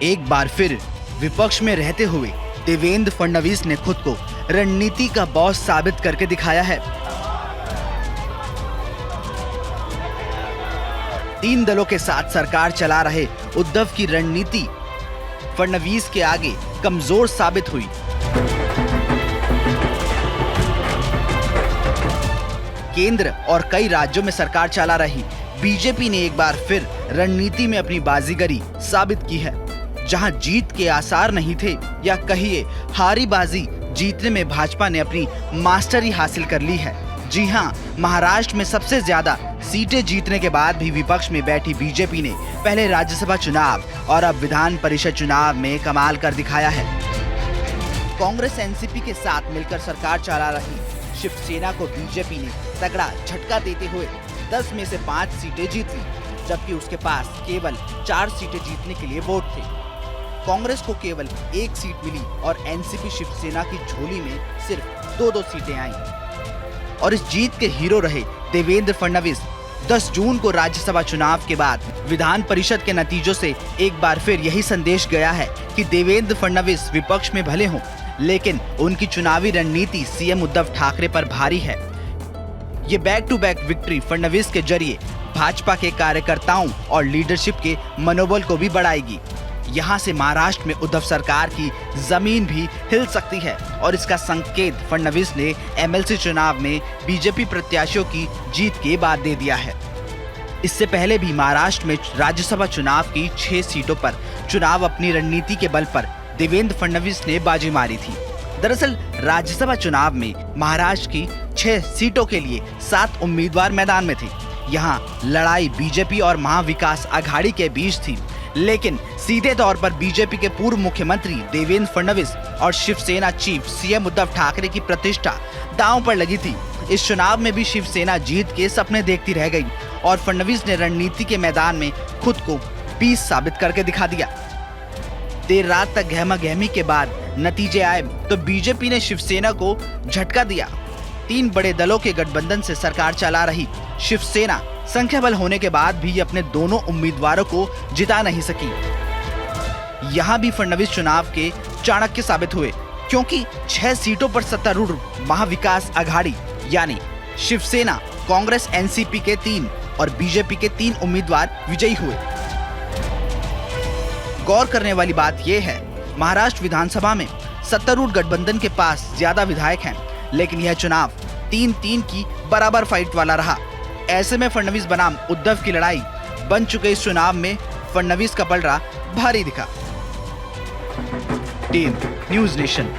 एक बार फिर विपक्ष में रहते हुए देवेंद्र फडणवीस ने खुद को रणनीति का बॉस साबित करके दिखाया है। 3 दलों के साथ सरकार चला रहे उद्धव की रणनीति फडणवीस के आगे कमजोर साबित हुई। केंद्र और कई राज्यों में सरकार चला रही बीजेपी ने एक बार फिर रणनीति में अपनी बाजीगरी साबित की है। जहां जीत के आसार नहीं थे या कहिए हारी बाजी जीतने में भाजपा ने अपनी मास्टरी हासिल कर ली है। जी हां, महाराष्ट्र में सबसे ज्यादा सीटें जीतने के बाद भी विपक्ष में बैठी बीजेपी ने पहले राज्यसभा चुनाव और अब विधान परिषद चुनाव में कमाल कर दिखाया है। कांग्रेस एनसीपी के साथ मिलकर सरकार चला रही शिवसेना को बीजेपी ने तगड़ा झटका देते हुए 10 में से 5 सीटें जीत ली, जबकि उसके पास केवल 4 सीटें जीतने के लिए वोट थे। कांग्रेस को केवल 1 सीट मिली और एनसीपी शिवसेना की झोली में सिर्फ 2-2 सीटें आईं। और इस जीत के हीरो रहे देवेंद्र फडणवीस 10 जून को राज्यसभा चुनाव के बाद विधान परिषद के नतीजों से एक बार फिर यही संदेश गया है कि देवेंद्र फडणवीस विपक्ष में भले हों, लेकिन उनकी चुनावी रणनीति सीएम उद्धव ठाकरे पर भारी है। ये back to back victory Fadnavis के जरिए भाजपा के कार्यकर्ताओं और लीडरशिप के मनोबल को भी बढ़ाएगी। यहाँ से महाराष्ट्र में उद्धव सरकार की जमीन भी हिल सकती है और इसका संकेत फडणवीस ने एमएलसी चुनाव में बीजेपी प्रत्याशियों की जीत के बाद दे दिया है। इससे पहले भी महाराष्ट्र में राज्यसभा चुनाव की 6 सीटों पर चुनाव अपनी रणनीति के बल पर देवेंद्र फडणवीस ने बाजी मारी थी। दरअसल राज्यसभा चुनाव में महाराष्ट्र की 6 सीटों के लिए 7 उम्मीदवार मैदान में थे। यहाँ लड़ाई बीजेपी और महाविकास आघाड़ी के बीच थी, लेकिन सीधे तौर पर बीजेपी के पूर्व मुख्यमंत्री देवेंद्र फडणवीस और शिवसेना चीफ सीएम उद्धव ठाकरे की प्रतिष्ठा दांव पर लगी थी। इस चुनाव में भी शिवसेना जीत के सपने देखती रह गई और फडणवीस ने रणनीति के मैदान में खुद को पीस साबित करके दिखा दिया। देर रात तक गहमा गहमी के बाद नतीजे आए तो बीजेपी ने शिवसेना को झटका दिया। 3 बड़े दलों के गठबंधन से सरकार चला रही शिवसेना संख्या बल होने के बाद भी अपने दोनों उम्मीदवारों को जिता नहीं सकी। यहाँ भी फडणवीस चुनाव के चाणक्य साबित हुए, क्योंकि 6 सीटों पर सत्तारूढ़ महाविकास आघाड़ी यानी शिवसेना, कांग्रेस, एनसीपी के 3 और बीजेपी के 3 उम्मीदवार विजयी हुए। गौर करने वाली बात यह है, महाराष्ट्र विधानसभा में सत्तारूढ़ गठबंधन के पास ज्यादा विधायक हैं, लेकिन यह चुनाव 3-3 की बराबर फाइट वाला रहा। ऐसे में फडणवीस बनाम उद्धव की लड़ाई बन चुके इस चुनाव में फडणवीस का पलड़ा भारी दिखा। Team news nation.